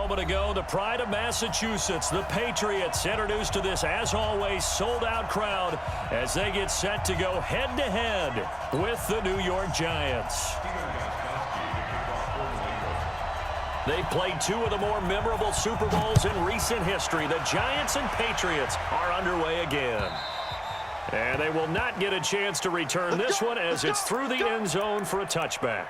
moment ago, the pride of Massachusetts, the Patriots, introduced to this, as always, sold-out crowd as they get set to go head-to-head with the New York Giants. They played two of the more memorable Super Bowls in recent history. The Giants and Patriots are underway again. And they will not get a chance to return this one as it's through the end zone for a touchback.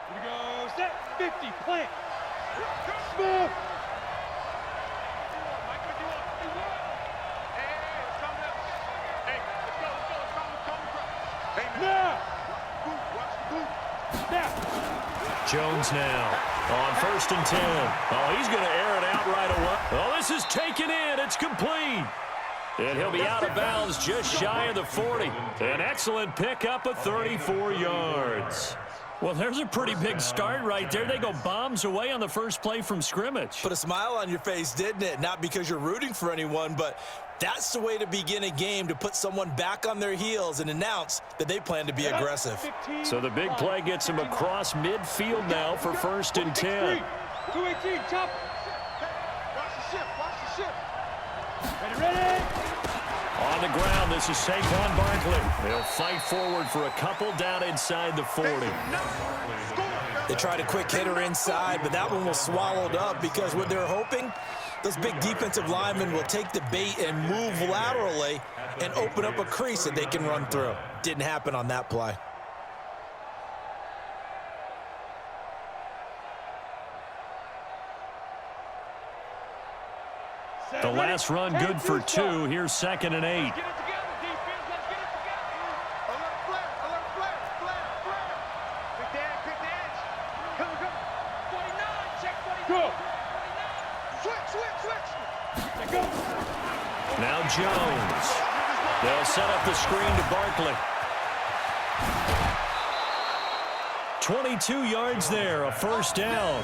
Here we go, set, 50, plant. Smith. Jones now on 1st and 10. Oh, he's going to air it out right away. Oh, this is taken in. It's complete. And he'll be out of bounds just shy of the 40. An excellent pickup of 34 yards. Well, there's a pretty big start right there. They go bombs away on the first play from scrimmage. Put a smile on your face, didn't it? Not because you're rooting for anyone, but that's the way to begin a game, to put someone back on their heels and announce that they plan to be aggressive. So the big play gets him across midfield now for 1st and 10. 218, chop. Watch the ship, watch the ship. Ready. On the ground, this is Saquon Barkley. They'll fight forward for a couple down inside the 40. They tried a quick hitter inside, but that one was swallowed up because what they're hoping, those big defensive linemen will take the bait and move laterally and open up a crease that they can run through. Didn't happen on that play. The last run good for 2. Here's 2nd and 8. Now Jones. They'll set up the screen to Barkley. 22 yards there, a 1st down.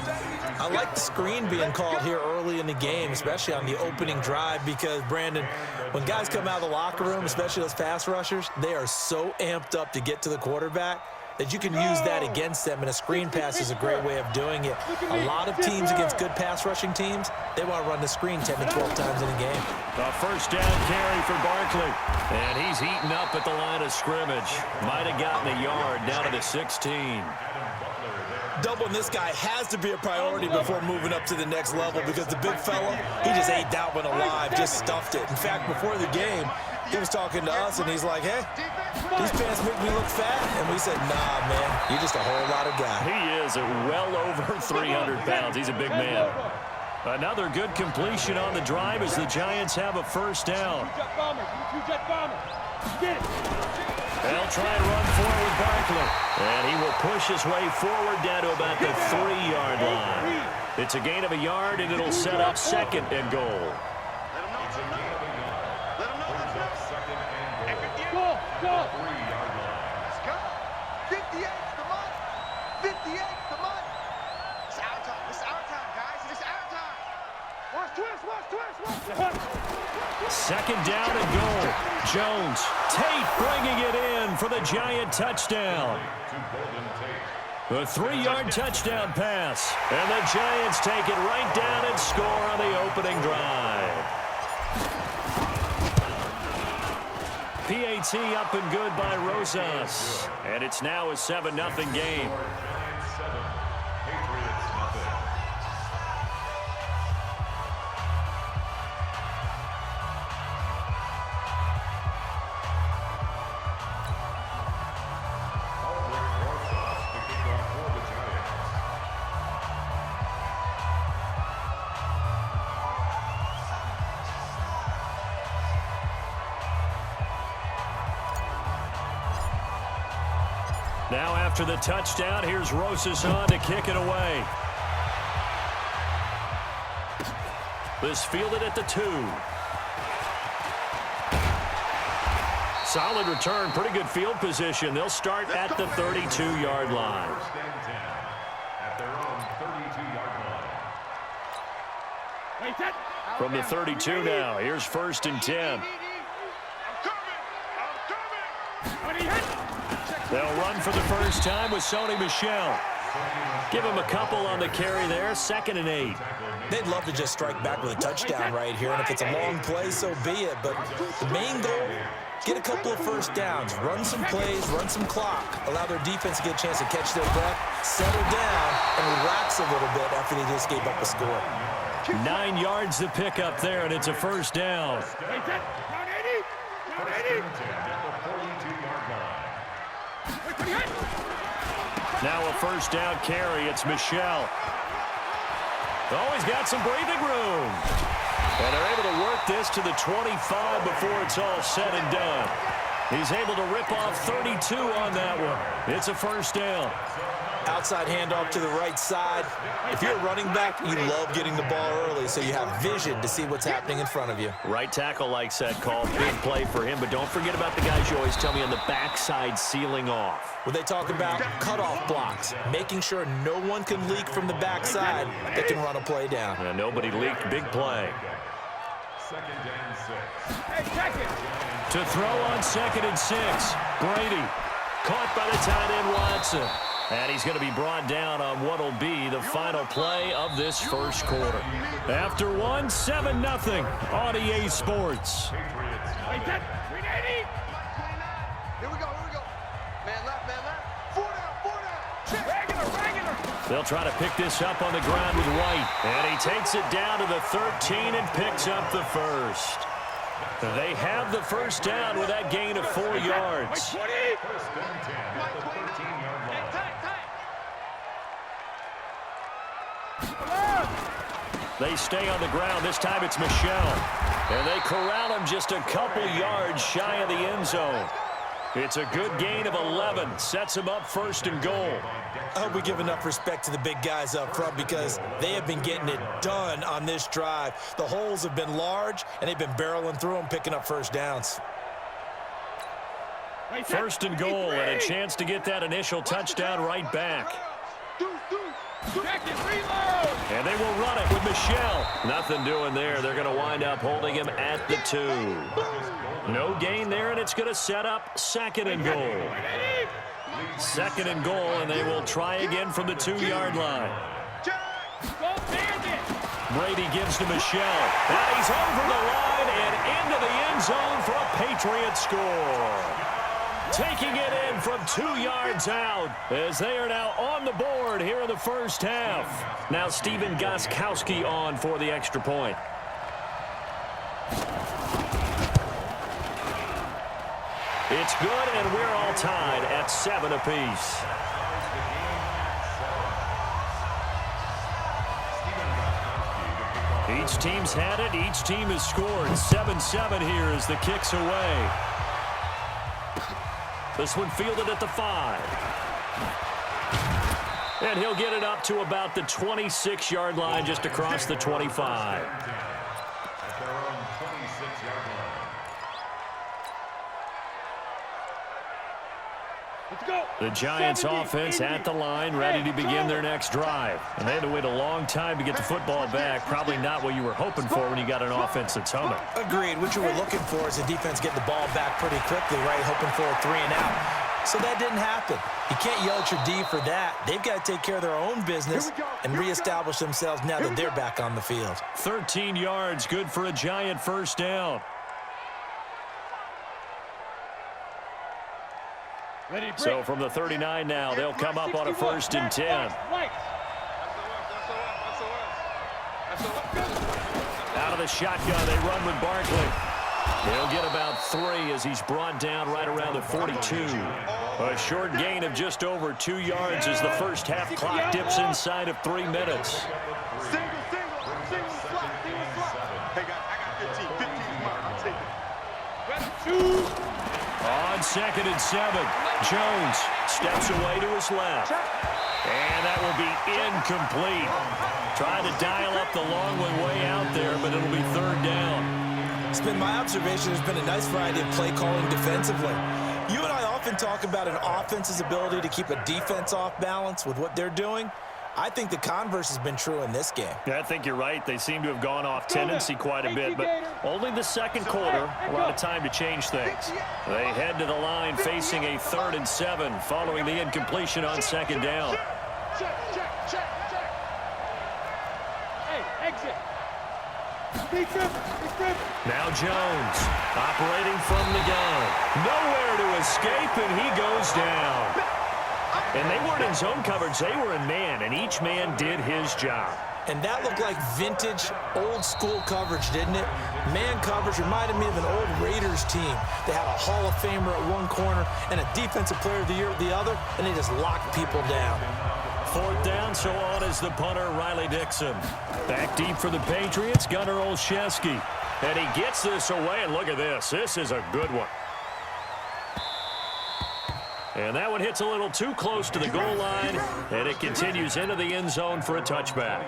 I like the screen being called here early in the game, especially on the opening drive, because, Brandon, when guys come out of the locker room, especially those pass rushers, they are so amped up to get to the quarterback that you can use that against them, and a screen pass is a great way of doing it. A lot of teams against good pass rushing teams, they want to run the screen 10 to 12 times in a game. A 1st down carry for Barkley. And he's eaten up at the line of scrimmage. Might have gotten a yard down to the 16. Doubling this guy has to be a priority before moving up to the next level, because the big fella, he just ate that one alive, just stuffed it. In fact, before the game, he was talking to us, and he's like, hey, these pants make me look fat. And we said, nah, man, you're just a whole lot of guy. He is at well over 300 pounds. He's a big man. Another good completion on the drive as the Giants have a 1st down. They'll try and run forward with Barkley. And he will push his way forward down to about the 3-yard line. It's a gain of a yard, and it'll set up 2nd and goal. Go. 58's the month. 58's the month. It's our time. It's our time, guys. It's our time. Watch twist. 2nd down and goal. Jones. Tate bringing it in for the Giant touchdown. The 3-yard touchdown pass. And the Giants take it right down and score on the opening drive. PAT up and good by Rosas. And it's now a 7-0 game. Now after the touchdown, here's Rosas on to kick it away. This fielded at the 2. Solid return, pretty good field position. They'll start at the 32-yard line. At their own 32-yard line. From the 32 now, here's 1st and 10. They'll run for the first time with Sony Michel. Give him a couple on the carry there, 2nd and 8. They'd love to just strike back with a touchdown right here, and if it's a long play, so be it. But the main goal, get a couple of first downs, run some plays, run some clock, allow their defense to get a chance to catch their breath, settle down, and relax a little bit after they just gave up a score. 9 yards to pick up there, and it's a 1st down. Now a 1st down carry. It's Michel. Oh, he's got some breathing room. And they're able to work this to the 25 before it's all said and done. He's able to rip off 32 on that one. It's a 1st down. Outside handoff to the right side. If you're a running back, you love getting the ball early so you have vision to see what's happening in front of you. Right tackle likes that call. Big play for him, but don't forget about the guys you always tell me on the backside sealing off. When they talk about cutoff blocks, making sure no one can leak from the backside that can run a play down. And nobody leaked. Big play. 2nd and 6. To throw on 2nd and 6. Brady caught by the tight end Watson. And he's going to be brought down on what will be the final play of this 1st quarter. After 1, 7-0 on EA Sports. Here we go. Man left. 4 down. Check. They'll try to pick this up on the ground with White. And he takes it down to the 13 and picks up the 1st. They have the 1st down with that gain of 4 yards. They stay on the ground. This time it's Michel. And they corral him just a couple yards shy of the end zone. It's a good gain of 11. Sets him up 1st and goal. I hope we give enough respect to the big guys up front because they have been getting it done on this drive. The holes have been large, and they've been barreling through them, picking up 1st downs. 1st and goal, and a chance to get that initial touchdown right back. And they will run it with Michel. Nothing doing there. They're going to wind up holding him at the 2. No gain there, and it's going to set up 2nd and goal. 2nd and goal, and they will try again from the 2-yard line. Brady gives to Michel. And he's over the line and into the end zone for a Patriot score. Taking it in from 2 yards out as they are now on the board here in the 1st half. Now Steven Gostkowski on for the extra point. It's good, and we're all tied at 7 apiece. Each team's had it. Each team has scored. 7-7 here as the kick's away. This one fielded at the 5. And he'll get it up to about the 26-yard line, just across the 25. The Giants offense at the line, ready to begin their next drive. And they had to wait a long time to get the football back. Probably not what you were hoping for when you got an offense that's humming. Agreed. What you were looking for is the defense getting the ball back pretty quickly, right? Hoping for a 3 and out. So that didn't happen. You can't yell at your D for that. They've got to take care of their own business and reestablish themselves now that they're back on the field. 13 yards, good for a Giant 1st down. So from the 39 now, they'll come up on a 1st and 10. Out of the shotgun, they run with Barkley. They'll get about 3 as he's brought down right around the 42. A short gain of just over 2 yards as the 1st half clock dips inside of 3 minutes. Single slot. Hey, guys, I got 15. 15 is mine. I'll take it. On 2nd and 7, Jones steps away to his left. And that will be incomplete. Trying to dial up the long way out there, but it'll be 3rd down. It's been my observation there's been a nice variety of play calling defensively. You and I often talk about an offense's ability to keep a defense off balance with what they're doing. I think the converse has been true in this game. Yeah, I think you're right. They seem to have gone off tendency quite a bit, but only the second quarter, a lot of time to change things. They head to the line facing a 3rd and 7 following the incompletion on second down. Check. Hey, exit. Now Jones operating from the gun. Nowhere to escape, and he goes down. And they weren't in zone coverage. They were in man, and each man did his job. And that looked like vintage, old-school coverage, didn't it? Man coverage reminded me of an old Raiders team. They had a Hall of Famer at one corner and a Defensive Player of the Year at the other, and they just locked people down. 4th down, so on is the punter, Riley Dixon. Back deep for the Patriots, Gunnar Olszewski. And he gets this away, and look at this. This is a good one. And that one hits a little too close to the goal line, and it continues into the end zone for a touchback.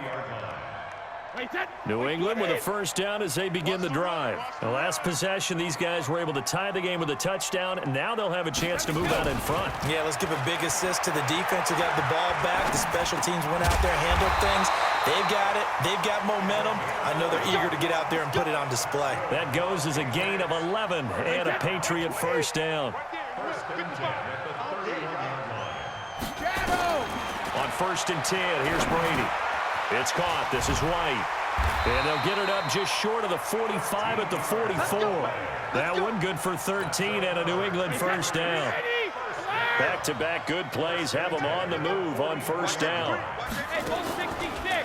New England with a 1st down as they begin the drive. The last possession, these guys were able to tie the game with a touchdown, and now they'll have a chance to move out in front. Yeah, let's give a big assist to the defense who got the ball back. The special teams went out there, handled things. They've got it. They've got momentum. I know they're eager to get out there and put it on display. That goes as a gain of 11 and a Patriot 1st down. On 1st and 10, here's Brady. It's caught. This is White. And they'll get it up just short of the 45 at the 44. That one good for 13 and a New England 1st down. Back-to-back good plays have them on the move on 1st down.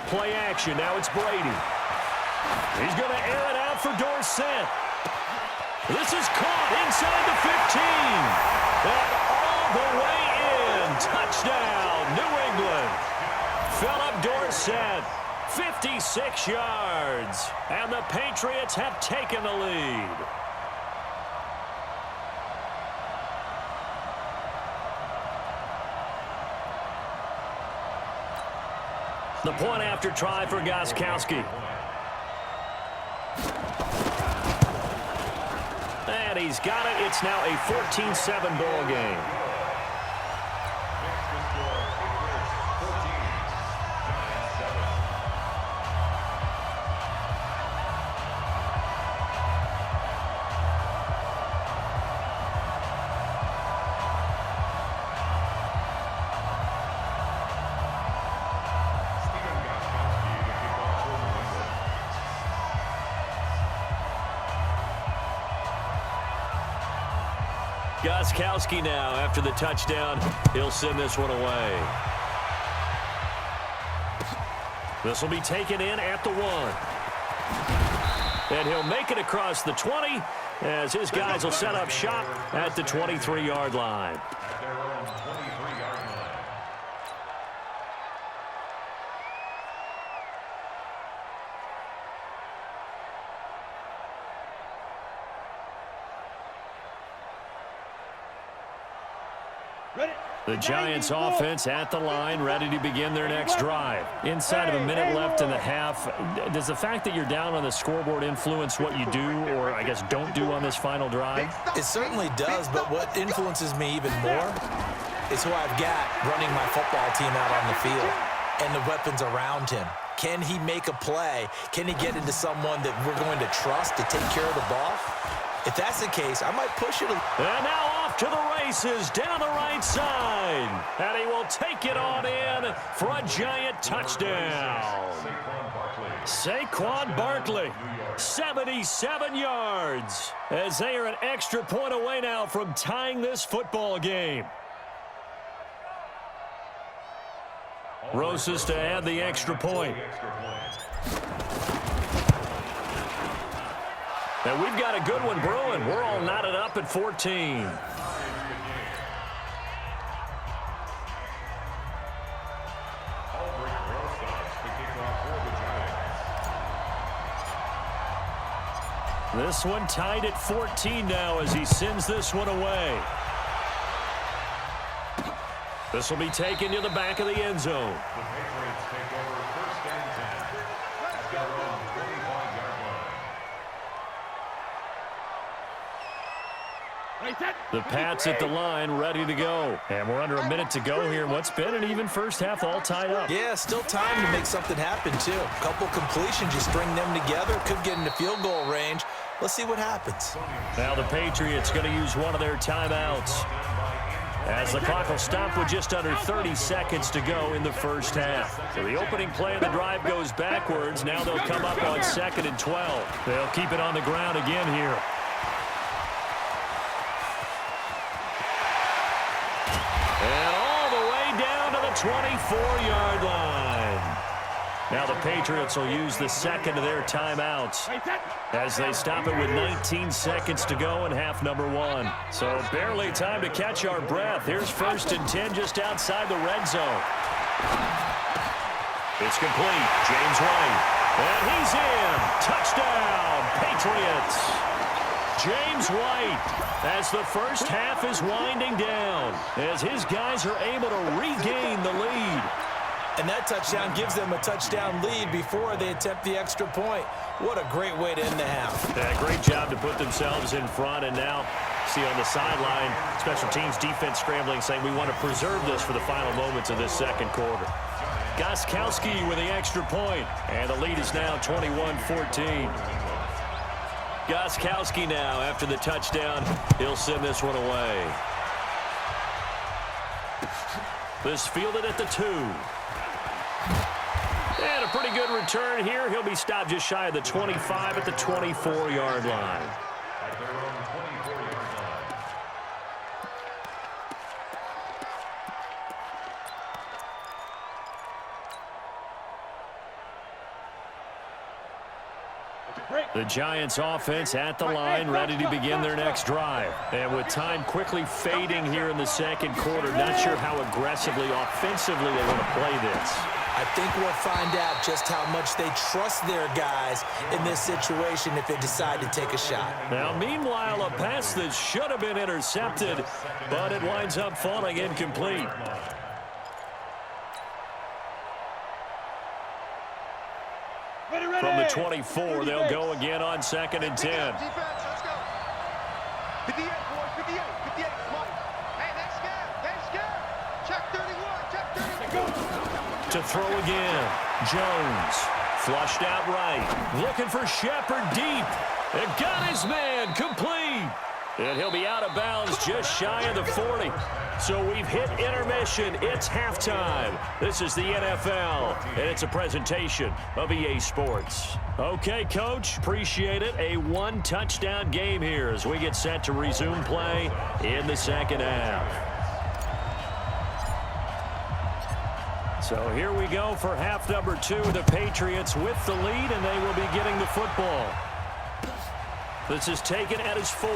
Play action. Now it's Brady. He's going to air it out for Dorsett. This is caught inside the 15. And all the way in. Touchdown, New England. Philip Dorsett, 56 yards. And the Patriots have taken the lead. The point after try for Gostkowski. And he's got it. It's now a 14-7 ball game. Gostkowski now, after the touchdown, he'll send this one away. This will be taken in at the 1. And he'll make it across the 20 as his guys will set up shop at the 23-yard line. The Giants offense at the line, ready to begin their next drive. Inside of a minute left in the half, does the fact that you're down on the scoreboard influence what you do, or I guess don't do on this final drive? It certainly does, but what influences me even more is who I've got running my football team out on the field and the weapons around him. Can he make a play? Can he get into someone that we're going to trust to take care of the ball? If that's the case, I might push it. And now off to the races down the right side. And he will take it on in for a Giant touchdown. Saquon Barkley, 77 yards, as they are an extra point away now from tying this football game. Rosas to add the extra point. And we've got a good one brewing. We're all knotted up at 14. This one tied at 14 now as he sends this one away. This will be taken to the back of the end zone. The Pats at the line, ready to go. And we're under a minute to go here in what's been an even first half, all tied up. Yeah, still time to make something happen, too. A couple completions, you string them together, could get into field goal range. Let's see what happens. Now the Patriots going to use one of their timeouts, as the clock will stop with just under 30 seconds to go in the first half. So the opening play of the drive goes backwards. Now they'll come up on 2nd and 12. They'll keep it on the ground again here. And all the way down to the 24-yard line. Now the Patriots will use the second of their timeouts as they stop it with 19 seconds to go in half number 1. So barely time to catch our breath. Here's 1st and 10 just outside the red zone. It's complete. James White. And he's in. Touchdown, Patriots. James White, as the first half is winding down, as his guys are able to regain the lead. And that touchdown gives them a touchdown lead before they attempt the extra point. What a great way to end the half. Yeah, great job to put themselves in front. And now, see on the sideline, special teams defense scrambling, saying we want to preserve this for the final moments of this second quarter. Gostkowski with the extra point, and the lead is now 21-14. Gostkowski now, after the touchdown, he'll send this one away. This fielded at the 2. And a pretty good return here. He'll be stopped just shy of the 25 at the 24-yard line. The Giants offense at the line, ready to begin their next drive. And with time quickly fading here in the second quarter, not sure how aggressively, offensively they want to play this. I think we'll find out just how much they trust their guys in this situation if they decide to take a shot. Now, meanwhile, a pass that should have been intercepted, but it winds up falling incomplete. From the 24, they'll go again on 2nd and 10. Defense, let's go. 58, boys, 58, 58. Come on. Hey, that's good. That's good. Check 31, check 31. To throw again. Jones. Flushed out right. Looking for Shepard deep. And got his man complete. And he'll be out of bounds just shy of the 40. So we've hit intermission. It's halftime. This is the NFL, and it's a presentation of EA Sports. Okay, Coach, appreciate it. A one-touchdown game here as we get set to resume play in the second half. So here we go for half number 2. The Patriots with the lead, and they will be getting the football. This is taken at his 4.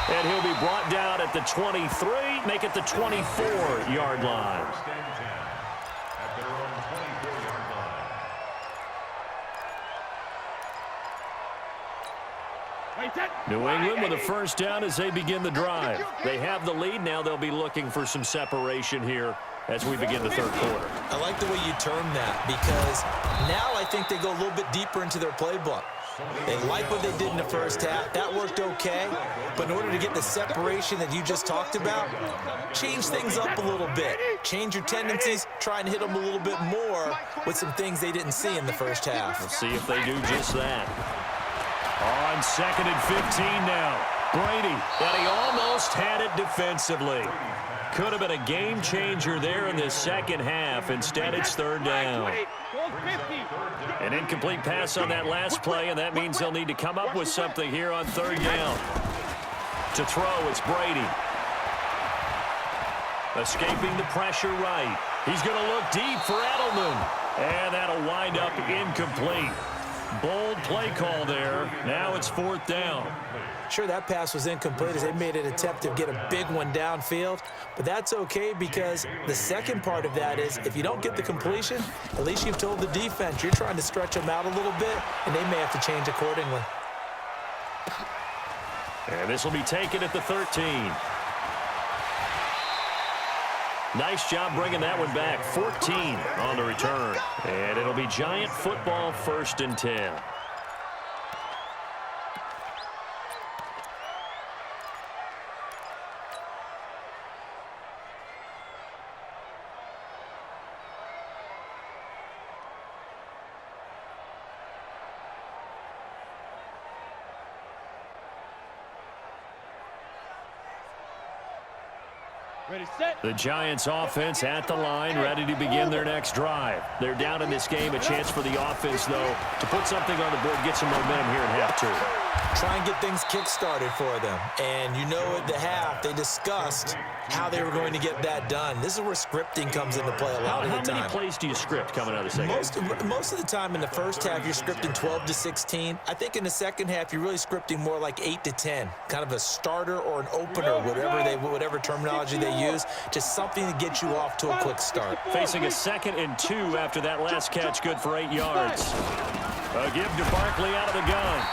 And he'll be brought down at the 23, make it the 24-yard line. New England with a first down as they begin the drive. They have the lead. Now they'll be looking for some separation here as we begin the third quarter. I like the way you term that, because now I think they go a little bit deeper into their playbook. They like what they did in the first half. That worked okay. But in order to get the separation that you just talked about, change things up a little bit. Change your tendencies. Try and hit them a little bit more with some things they didn't see in the first half. We'll see if they do just that. On 2nd and 15 now. Brady, and he almost had it defensively. Could have been a game changer there in this second half. Instead, it's third down. An incomplete pass on that last play, and that means they'll need to come up with something here on third down. To throw, it's Brady. Escaping the pressure right. He's going to look deep for Edelman. And that'll wind up incomplete. Bold play call there. Now it's fourth down. Sure, that pass was incomplete as they made an attempt to get a big one downfield, but that's okay because the second part of that is if you don't get the completion, at least you've told the defense you're trying to stretch them out a little bit, and they may have to change accordingly. And this will be taken at the 13. Nice job bringing that one back. 14 on the return. And it'll be Giant football, 1st and 10. Ready, set. The Giants offense at the line, ready to begin their next drive. They're down in this game. A chance for the offense, though, to put something on the board, get some momentum here at half two. Try and get things kick-started for them. And you know at the half, they discussed how they were going to get that done. This is where scripting comes into play a lot of the time. How many plays do you script coming out of the second? Most of the time in the first half, you're scripting 12 to 16. I think in the second half, you're really scripting more like 8 to 10. Kind of a starter or an opener, whatever terminology they use, just something to get you off to a quick start. Facing a 2nd and 2 after that last catch, good for 8 yards. A give to Barkley out of the gun.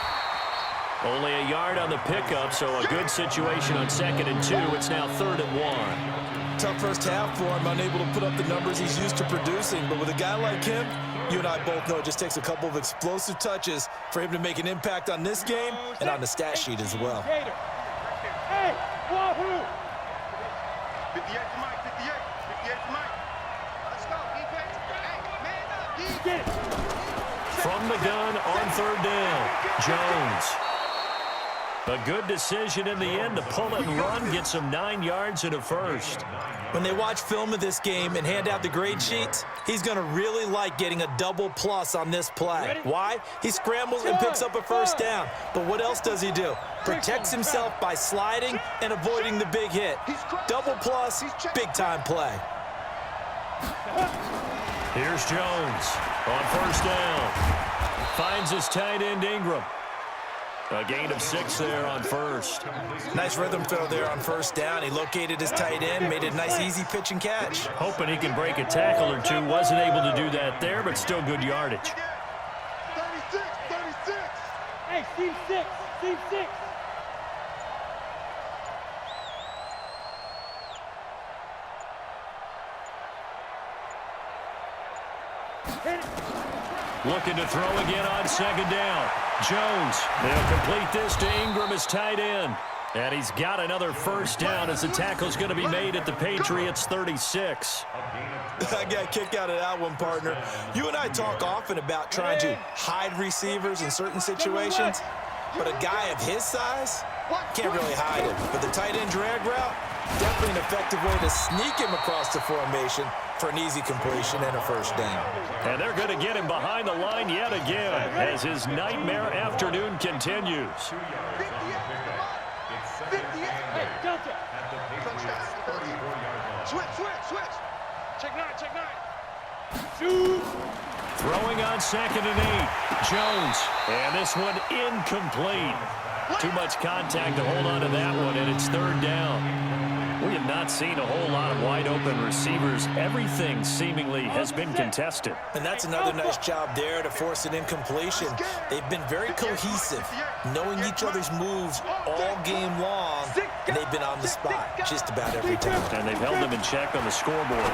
Only a yard on the pickup, so a good situation on 2nd and 2. It's now 3rd and 1. Tough first half for him, unable to put up the numbers he's used to producing. But with a guy like him, you and I both know it just takes a couple of explosive touches for him to make an impact on this game and on the stat sheet as well. Hey, wahoo! 58 to Mike, 58. 58 to Mike. Let's go, defense. Hey, man up, defense. Get it. From the gun on 3rd down, Jones. A good decision in the end to pull it and run, get some 9 yards and a first. When they watch film of this game and hand out the grade sheets, he's going to really like getting a double plus on this play. Why? He scrambles and picks up a first down. But what else does he do? Protects himself by sliding and avoiding the big hit. Double plus, big-time play. Here's Jones on 1st down. Finds his tight end Ingram. A gain of 6 there on 1st. Nice rhythm throw there on 1st down. He located his tight end, made a nice easy pitch and catch. Hoping he can break a tackle or two. Wasn't able to do that there, but still good yardage. 36, 36. Hey, team 6, team 6. Hit it. Looking to throw again on 2nd down. Jones, they'll complete this to Ingram as tight end. And he's got another first down as the tackle's going to be made at the Patriots 36. I got a kick out of that one, partner. You and I talk often about trying to hide receivers in certain situations, but a guy of his size can't really hide him. But the tight end drag route, definitely an effective way to sneak him across the formation for an easy completion and a first down. And they're going to get him behind the line yet again as his nightmare afternoon continues. 58. Hey, Delta. Switch. Check 9. Shoot. Throwing on 2nd and 8. Jones. And this one incomplete. Too much contact to hold on to that one, and it's 3rd down. We have not seen a whole lot of wide-open receivers. Everything seemingly has been contested. And that's another nice job there to force an incompletion. They've been very cohesive, knowing each other's moves all game long, and they've been on the spot just about every time. And they've held them in check on the scoreboard.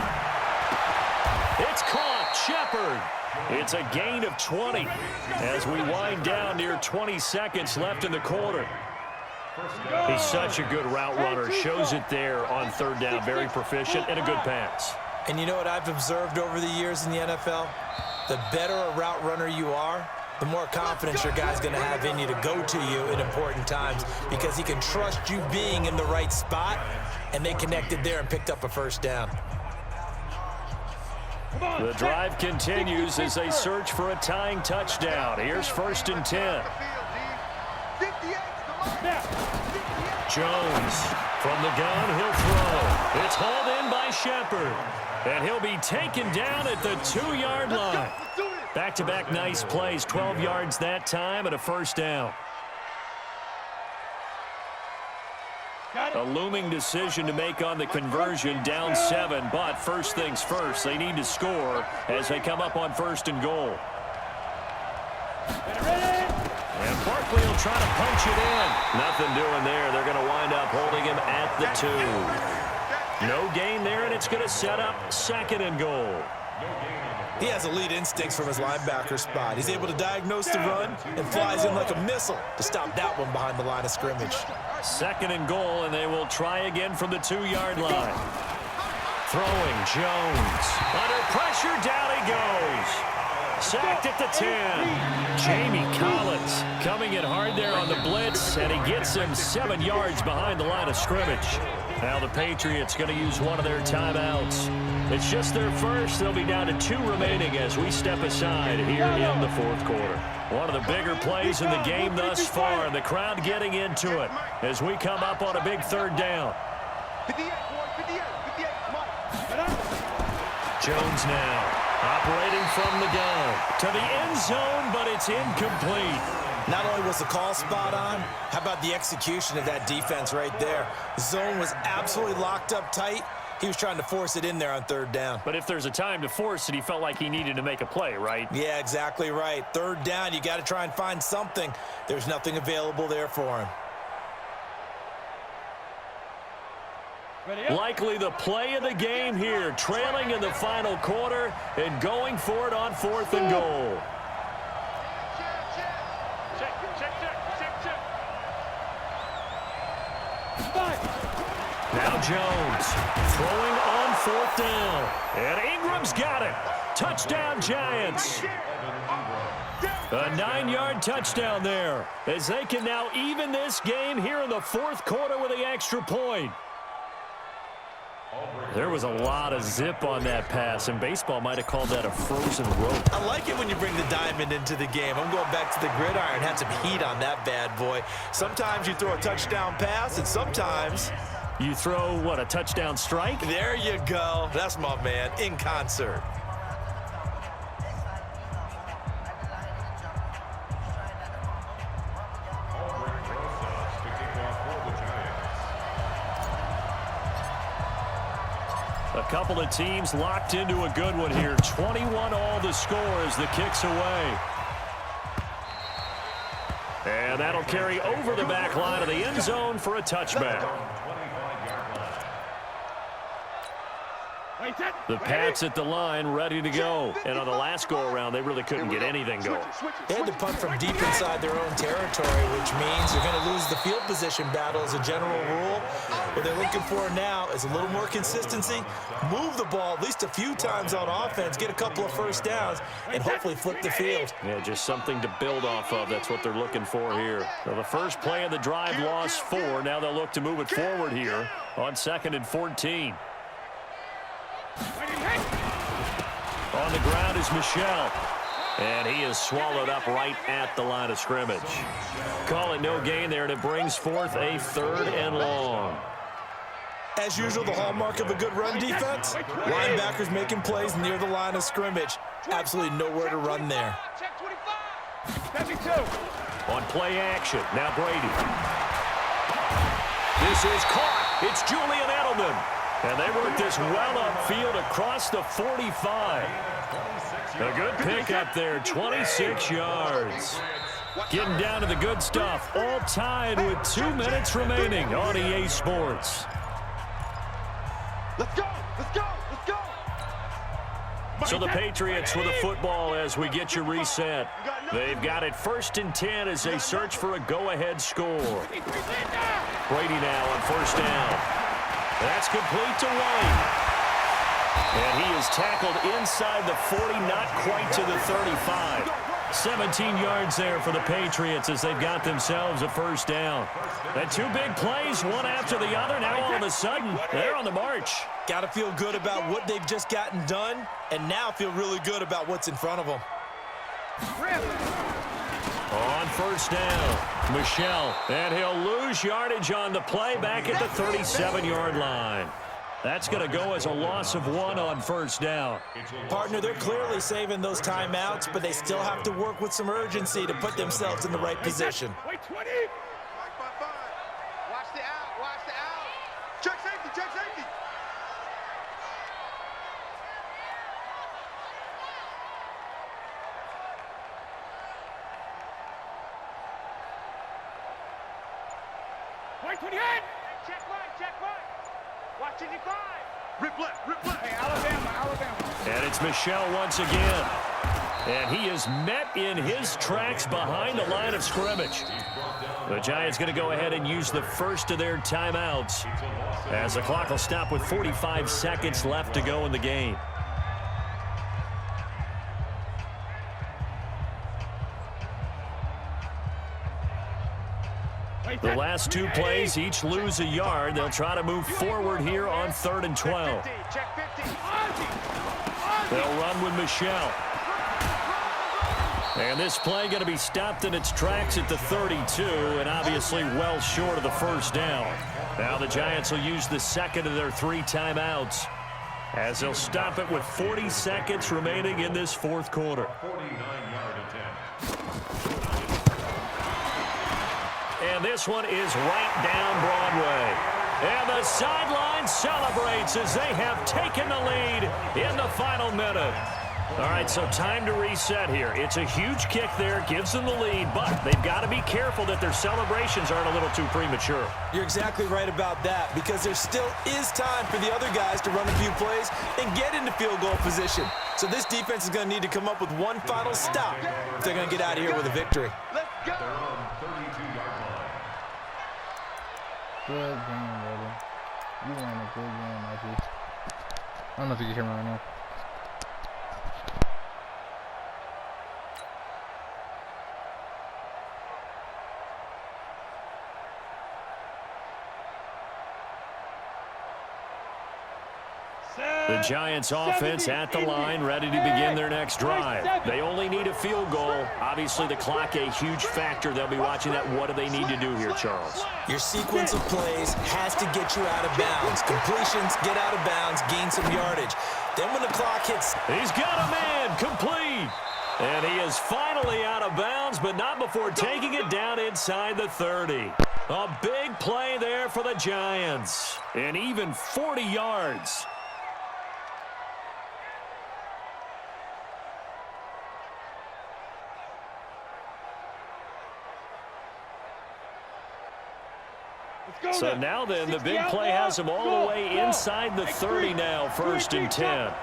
It's caught. Shepard. It's a gain of 20 as we wind down near 20 seconds left in the quarter. He's such a good route runner. Shows it there on 3rd down. Very proficient and a good pass. And you know what I've observed over the years in the NFL? The better a route runner you are, the more confidence your guy's going to have in you to go to you in important times because he can trust you being in the right spot, and they connected there and picked up a first down. The drive continues as they search for a tying touchdown. Here's 1st and 10. Jones from the gun, he'll throw. It's hauled in by Shepard, and he'll be taken down at the 2-yard line. Back-to-back nice plays, 12 yards that time and a first down. A looming decision to make on the conversion, down 7, but first things first, they need to score as they come up on 1st and goal. And Barkley will try to punch it in. Nothing doing there. They're going to wind up holding him at the 2. No gain there, and it's going to set up 2nd and goal. He has elite instincts from his linebacker spot. He's able to diagnose the run and flies in like a missile to stop that one behind the line of scrimmage. 2nd and goal, and they will try again from the 2-yard line. Throwing, Jones. Under pressure, down he goes. Sacked at the 10. Jamie Collins coming in hard there on the blitz, and he gets him 7 yards behind the line of scrimmage. Now the Patriots going to use one of their timeouts. It's just their first. They'll be down to 2 remaining as we step aside here in the fourth quarter. One of the bigger plays in the game thus far, and the crowd getting into it as we come up on a big third down. 58, boy, 58, 58, Mike. Jones now operating from the gun to the end zone, but it's incomplete. Not only was the call spot on, how about the execution of that defense right there? The zone was absolutely locked up tight. He was trying to force it in there on third down. But if there's a time to force it, he felt like he needed to make a play, right? Yeah, exactly right. Third down, you got to try and find something. There's nothing available there for him. Likely the play of the game here, trailing in the final quarter and going for it on 4th and goal. Now Jones throwing on 4th down. And Ingram's got it. Touchdown, Giants. A 9-yard touchdown there as they can now even this game here in the 4th quarter with the extra point. There was a lot of zip on that pass, and baseball might have called that a frozen rope. I like it when you bring the diamond into the game. I'm going back to the gridiron. Had some heat on that bad boy. Sometimes you throw a touchdown pass, and sometimes you throw, what, a touchdown strike? There you go. That's my man, in concert. A couple of teams locked into a good one here. 21 all the score as the kick's away. And that'll carry over the back line of the end zone for a touchback. The Pats at the line, ready to go. And on the last go-around, they really couldn't get anything going. They had to punt from deep inside their own territory, which means they're going to lose the field position battle as a general rule. What they're looking for now is a little more consistency, move the ball at least a few times on offense, get a couple of first downs, and hopefully flip the field. Yeah, just something to build off of. That's what they're looking for here. So the first play of the drive lost 4. Now they'll look to move it forward here on 2nd and 14. On the ground is Michel. And he is swallowed up right at the line of scrimmage. Call it no gain there, and it brings forth a 3rd and long. As usual, the hallmark of a good run defense, linebackers making plays near the line of scrimmage. Absolutely nowhere to run there. On play action, now Brady. This is caught. It's Julian Edelman. And they work this well upfield across the 45. A good pick up there, 26 yards. Getting down to the good stuff, all tied with 2 minutes remaining on EA Sports. Let's go, let's go, let's go. So the Patriots with a football as we get you reset. They've got it 1st and 10 as they search for a go-ahead score. Brady now on 1st down. That's complete to White. And he is tackled inside the 40, not quite to the 35. 17 yards there for the Patriots as they've got themselves a 1st down. And 2 big plays, one after the other. Now all of a sudden, they're on the march. Got to feel good about what they've just gotten done, and now feel really good about what's in front of them. On 1st down, Michel, and he'll lose yardage on the play back at the 37-yard line. That's going to go as a loss of 1 on 1st down. Partner, they're clearly saving those timeouts, but they still have to work with some urgency to put themselves in the right position. Watch the out, watch the out. Check safety, check safety. Check right. Watch 85. Rip left, rip left. Hey, Alabama. And it's Michel once again. And he is met in his tracks behind the line of scrimmage. The Giants going to go ahead and use the first of their timeouts as the clock will stop with 45 seconds left to go in the game. The last two plays each lose a yard. They'll try to move forward here on 3rd and 12. They'll run with Michelle. And this play going to be stopped in its tracks at the 32, and obviously well short of the first down. Now the Giants will use the second of their 3 timeouts as they'll stop it with 40 seconds remaining in this fourth quarter. And this one is right down Broadway. And the sideline celebrates as they have taken the lead in the final minute. All right, so time to reset here. It's a huge kick there, gives them the lead, but they've got to be careful that their celebrations aren't a little too premature. You're exactly right about that, because there still is time for the other guys to run a few plays and get into field goal position. So this defense is going to need to come up with one final stop if they're going to get out of here with a victory. Let's go. Good game, brother. You won a good game, Mikey. I don't know if you can hear me right now. The Giants offense at the line, ready to begin their next drive. They only need a field goal. Obviously, the clock a huge factor. They'll be watching that. What do they need to do here, Charles? Your sequence of plays has to get you out of bounds. Completions, get out of bounds, gain some yardage. Then when the clock hits... He's got a man, complete. And he is finally out of bounds, but not before taking it down inside the 30. A big play there for the Giants. And even 40 yards. So now then, the big play has him all the way inside the 30 now, 1st and 10.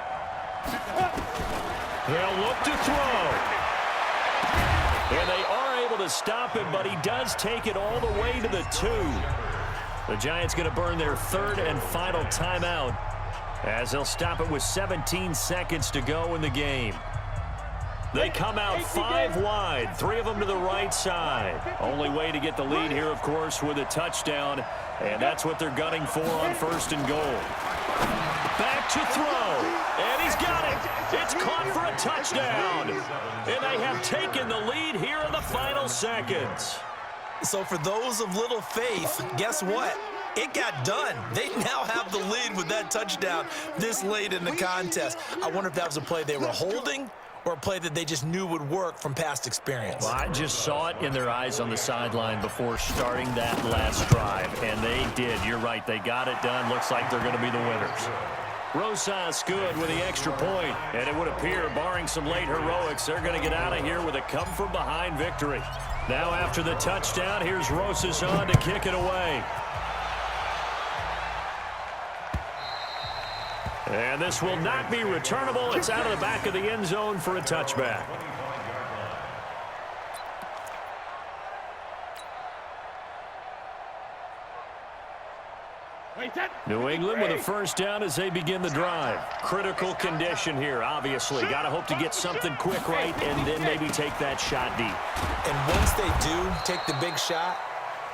They'll look to throw. And they are able to stop him, but he does take it all the way to the 2. The Giants going to burn their 3rd and final timeout as they'll stop it with 17 seconds to go in the game. They come out 5 wide, 3 of them to the right side. Only way to get the lead here, of course, with a touchdown, and that's what they're gunning for on 1st and goal. Back to throw, and he's got it. It's caught for a touchdown, and they have taken the lead here in the final seconds. So for those of little faith, guess what? It got done. They now have the lead with that touchdown this late in the contest. I wonder if that was a play they were holding or a play that they just knew would work from past experience. Well, I just saw it in their eyes on the sideline before starting that last drive, and they did. You're right. They got it done. Looks like they're going to be the winners. Rosas good with the extra point, and it would appear, barring some late heroics, they're going to get out of here with a come-from-behind victory. Now after the touchdown, here's Rosas on to kick it away. And this will not be returnable. It's out of the back of the end zone for a touchback. New England with a first down as they begin the drive. Critical condition here, obviously. Got to hope to get something quick right and then maybe take that shot deep. And once they do take the big shot,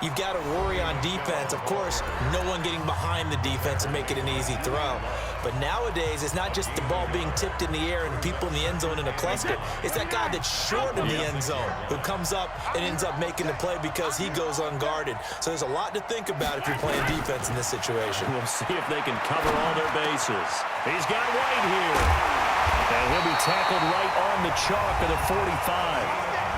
you've got to worry on defense. Of course, no one getting behind the defense and make it an easy throw. But nowadays, it's not just the ball being tipped in the air and people in the end zone in a cluster. It's that guy that's short in the end zone who comes up and ends up making the play because he goes unguarded. So there's a lot to think about if you're playing defense in this situation. We'll see if they can cover all their bases. He's got White here. And he'll be tackled right on the chalk of the 45.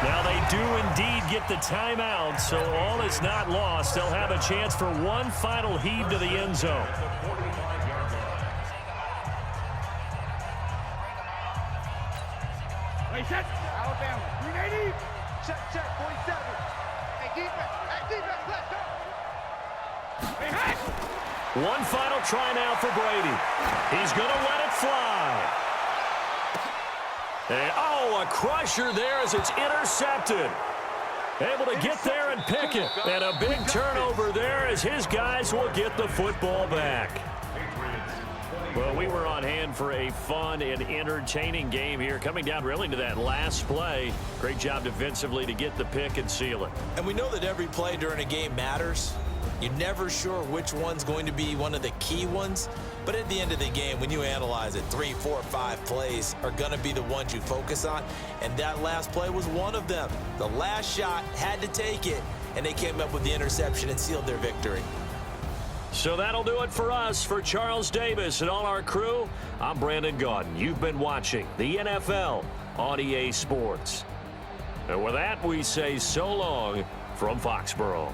Now they do indeed get the timeout, so all is not lost. They'll have a chance for one final heave to the end zone. Set. Alabama. 380. Check, 47. Hey, defense, let's go. Hey. One final try now for Brady. He's going to let it fly. And, a crusher there as it's intercepted. Able to get there and pick it. And a big turnover there as his guys will get the football back. Well, we were on hand for a fun and entertaining game here. Coming down really to that last play. Great job defensively to get the pick and seal it. And we know that every play during a game matters. You're never sure which one's going to be one of the key ones. But at the end of the game, when you analyze it, 3, 4, 5 plays are going to be the ones you focus on. And that last play was one of them. The last shot had to take it, and they came up with the interception and sealed their victory. So that'll do it for us. For Charles Davis and all our crew, I'm Brandon Gaudin. You've been watching the NFL on EA Sports. And with that, we say so long from Foxborough.